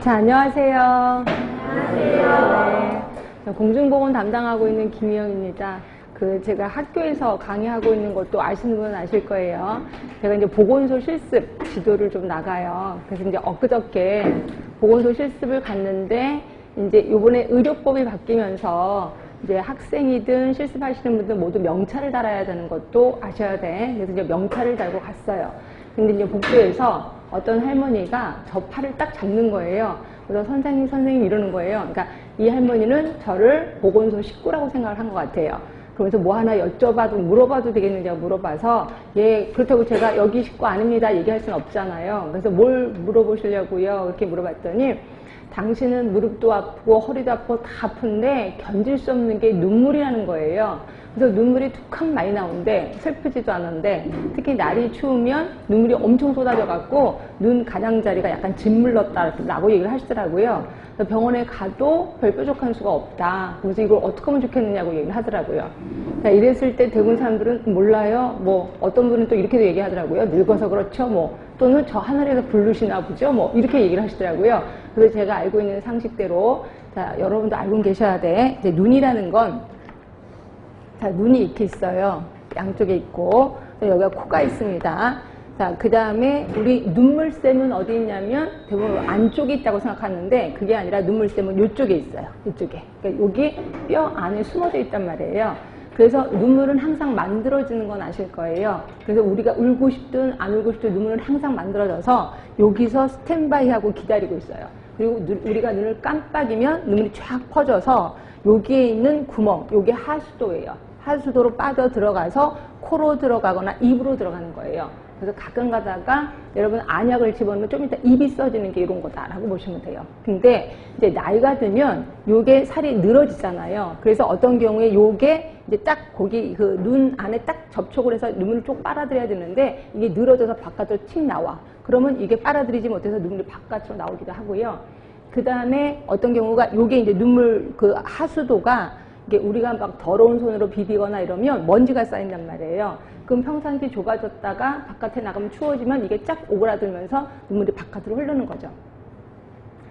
자, 안녕하세요. 안녕하세요. 네, 공중보건 담당하고 있는 김희영입니다. 제가 학교에서 강의하고 있는 것도 아시는 분은 아실 거예요. 제가 이제 보건소 실습 지도를 좀 나가요. 그래서 이제 엊그저께 보건소 실습을 갔는데, 이제 요번에 의료법이 바뀌면서 이제 학생이든 실습하시는 분들 모두 명찰을 달아야 되는 것도 아셔야 돼. 그래서 이제 명찰을 달고 갔어요. 근데 이제 복도에서 어떤 할머니가 저 팔을 딱 잡는 거예요. 그래서 선생님 이러는 거예요. 그러니까 이 할머니는 저를 보건소 식구라고 생각을 한 것 같아요. 그러면서 뭐 하나 여쭤봐도 물어봐도 되겠느냐고 물어봐서, 예, 그렇다고 제가 여기 식구 아닙니다 얘기할 수는 없잖아요. 그래서 뭘 물어보시려고요? 이렇게 물어봤더니, 당신은 무릎도 아프고 허리도 아프고 다 아픈데 견딜 수 없는 게 눈물이라는 거예요. 그래서 눈물이 툭하면 많이 나오는데 슬프지도 않은데, 특히 날이 추우면 눈물이 엄청 쏟아져갖고 눈 가장자리가 약간 짓물렀다라고 얘기를 하시더라고요. 그래서 병원에 가도 별 뾰족한 수가 없다. 그래서 이걸 어떻게 하면 좋겠느냐고 얘기를 하더라고요. 이랬을 때 대부분 사람들은 몰라요. 뭐 어떤 분은 또 이렇게도 얘기하더라고요. 늙어서 그렇죠. 뭐 또는 저 하늘에서 부르시나 보죠. 뭐 이렇게 얘기를 하시더라고요. 그래서 제가 알고 있는 상식대로, 자, 여러분도 알고 계셔야 돼. 이제 눈이라는 건, 자, 눈이 이렇게 있어요. 양쪽에 있고, 여기가 코가 있습니다. 자, 그 다음에 우리 눈물샘은 어디 있냐면 대부분 안쪽에 있다고 생각하는데, 그게 아니라 눈물샘은 이쪽에 있어요. 이쪽에. 그러니까 여기 뼈 안에 숨어져 있단 말이에요. 그래서 눈물은 항상 만들어지는 건 아실 거예요. 그래서 우리가 울고 싶든 안 울고 싶든 눈물은 항상 만들어져서 여기서 스탠바이하고 기다리고 있어요. 그리고 우리가 눈을 깜빡이면 눈물이 쫙 퍼져서 여기에 있는 구멍, 요게 하수도예요. 하수도로 빠져 들어가서 코로 들어가거나 입으로 들어가는 거예요. 그래서 가끔 가다가 여러분 안약을 집어넣으면 좀 이따 입이 써지는 게 이런 거다라고 보시면 돼요. 근데 이제 나이가 들면 요게 살이 늘어지잖아요. 그래서 어떤 경우에 요게 이제 딱 거기 그 눈 안에 딱 접촉을 해서 눈물을 쭉 빨아들여야 되는데, 이게 늘어져서 바깥으로 틱 나와. 그러면 이게 빨아들이지 못해서 눈물이 바깥으로 나오기도 하고요. 그 다음에 어떤 경우가 요게 이제 눈물 그 하수도가 이게 우리가 막 더러운 손으로 비비거나 이러면 먼지가 쌓인단 말이에요. 그럼 평상시 좁아졌다가 바깥에 나가면 추워지면 이게 쫙 오그라들면서 눈물이 바깥으로 흐르는 거죠.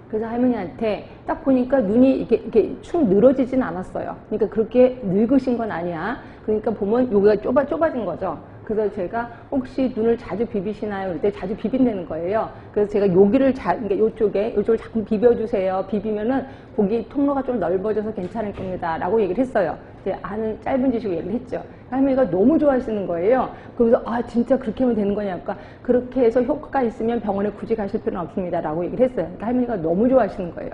그래서 할머니한테 딱 보니까 눈이 이렇게 축 늘어지진 않았어요. 그러니까 그렇게 늙으신 건 아니야. 그러니까 보면 여기가 좁아진 거죠. 그래서 제가 혹시 눈을 자주 비비시나요? 그럴 때 자주 비빈다는 거예요. 그래서 제가 여기를 그러니까 요쪽을 자꾸 비벼주세요. 비비면은 거기 통로가 좀 넓어져서 괜찮을 겁니다. 라고 얘기를 했어요. 이제 아는 짧은 지식으로 얘기를 했죠. 할머니가 너무 좋아하시는 거예요. 그러면서, 아, 진짜 그렇게 하면 되는 거냐니까, 그렇게 해서 효과가 있으면 병원에 굳이 가실 필요는 없습니다. 라고 얘기를 했어요. 그러니까 할머니가 너무 좋아하시는 거예요.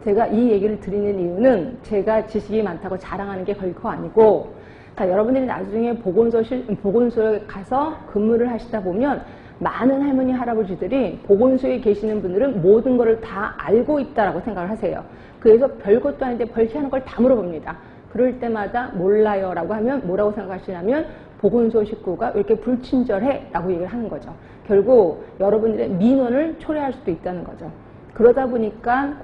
제가 이 얘기를 드리는 이유는 제가 지식이 많다고 자랑하는 게 결코 아니고, 자, 여러분들이 나중에 보건소에 가서 근무를 하시다 보면 많은 할머니, 할아버지들이 보건소에 계시는 분들은 모든 거를 다 알고 있다라고 생각을 하세요. 그래서 별것도 아닌데 별희한한 걸 다 물어봅니다. 그럴 때마다 몰라요 라고 하면 뭐라고 생각하시냐면, 보건소 식구가 왜 이렇게 불친절해? 라고 얘기를 하는 거죠. 결국 여러분들의 민원을 초래할 수도 있다는 거죠. 그러다 보니까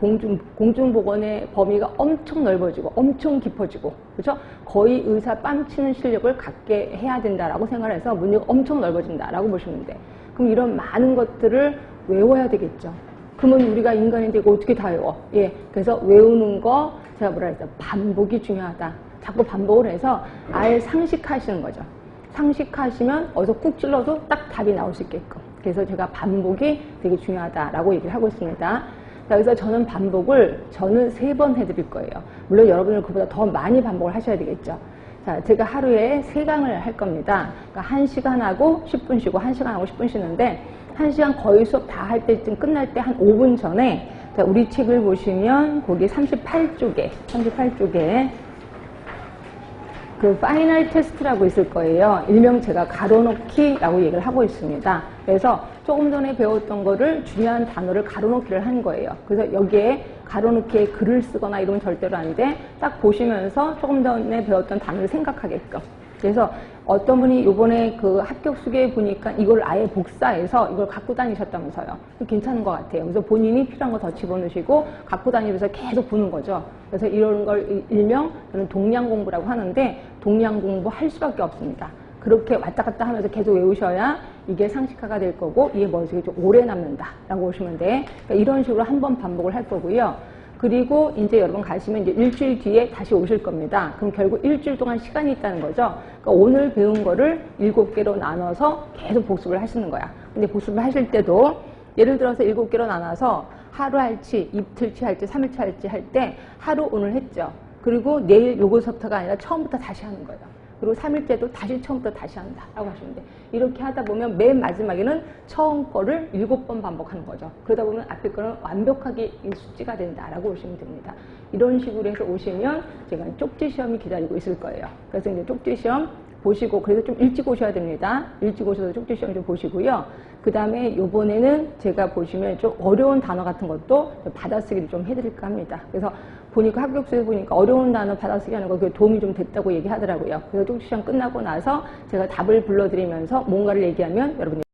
공중보건의 범위가 엄청 넓어지고 엄청 깊어지고, 그렇죠? 거의 의사 뺨치는 실력을 갖게 해야 된다라고 생각을 해서 문제가 엄청 넓어진다라고 보시면 돼. 그럼 이런 많은 것들을 외워야 되겠죠. 그러면 우리가 인간인데 이거 어떻게 다 외워? 예, 그래서 외우는 거, 제가 뭐라 했죠? 반복이 중요하다. 자꾸 반복을 해서 아예 상식하시는 거죠. 상식하시면 어디서 꾹 찔러도 딱 답이 나올 수 있게끔. 그래서 제가 반복이 되게 중요하다라고 얘기를 하고 있습니다. 자, 그래서 저는 3번 해드릴 거예요. 물론 여러분은 그보다 더 많이 반복을 하셔야 되겠죠. 자, 제가 하루에 3강을 할 겁니다. 그러니까 1시간 하고 10분 쉬고 1시간 하고 10분 쉬는데, 1시간 거의 수업 다 할 때쯤 끝날 때 한 5분 전에, 자, 우리 책을 보시면 거기 38쪽에 그 파이널 테스트라고 있을 거예요. 일명 제가 가로놓기라고 얘기를 하고 있습니다. 그래서 조금 전에 배웠던 거를 중요한 단어를 가로놓기를 한 거예요. 그래서 여기에 가로놓기에 글을 쓰거나 이러면 절대로 안 돼. 딱 보시면서 조금 전에 배웠던 단어를 생각하게끔. 그래서 어떤 분이 요번에 그 합격수기에 보니까 이걸 아예 복사해서 이걸 갖고 다니셨다면서요. 괜찮은 것 같아요. 그래서 본인이 필요한 거 더 집어넣으시고 갖고 다니면서 계속 보는 거죠. 그래서 이런 걸 일명 저는 동량 공부라고 하는데, 동량 공부 할 수밖에 없습니다. 그렇게 왔다 갔다 하면서 계속 외우셔야 이게 상식화가 될 거고 이게 머릿속에 좀 오래 남는다라고 보시면 돼. 그러니까 이런 식으로 한 번 반복을 할 거고요. 그리고 이제 여러분 가시면 이제 일주일 뒤에 다시 오실 겁니다. 그럼 결국 일주일 동안 시간이 있다는 거죠. 그러니까 오늘 배운 거를 7개로 나눠서 계속 복습을 하시는 거야. 근데 복습을 하실 때도 예를 들어서 7개로 나눠서 하루 할지, 이틀치 할지, 3일치 할지 할 때 하루 오늘 했죠. 그리고 내일 요거서부터가 아니라 처음부터 다시 하는 거예요. 그리고 3일째도 다시 처음부터 다시 한다라고 하시면 돼요. 이렇게 하다 보면 맨 마지막에는 처음 거를 7번 반복하는 거죠. 그러다 보면 앞에 거는 완벽하게 숙지가 된다라고 보시면 됩니다. 이런 식으로 해서 오시면 제가 쪽지 시험이 기다리고 있을 거예요. 그래서 이제 쪽지 시험 보시고, 그래서 좀 일찍 오셔야 됩니다. 일찍 오셔서 쪽지 시험 좀 보시고요. 그 다음에 요번에는 제가 보시면 좀 어려운 단어 같은 것도 받아쓰기를 좀 해드릴까 합니다. 그래서 보니까 합격수에 보니까 어려운 단어 받아쓰기 하는 거 그게 도움이 좀 됐다고 얘기하더라고요. 그래서 쪽지 시험 끝나고 나서 제가 답을 불러드리면서 뭔가를 얘기하면 여러분이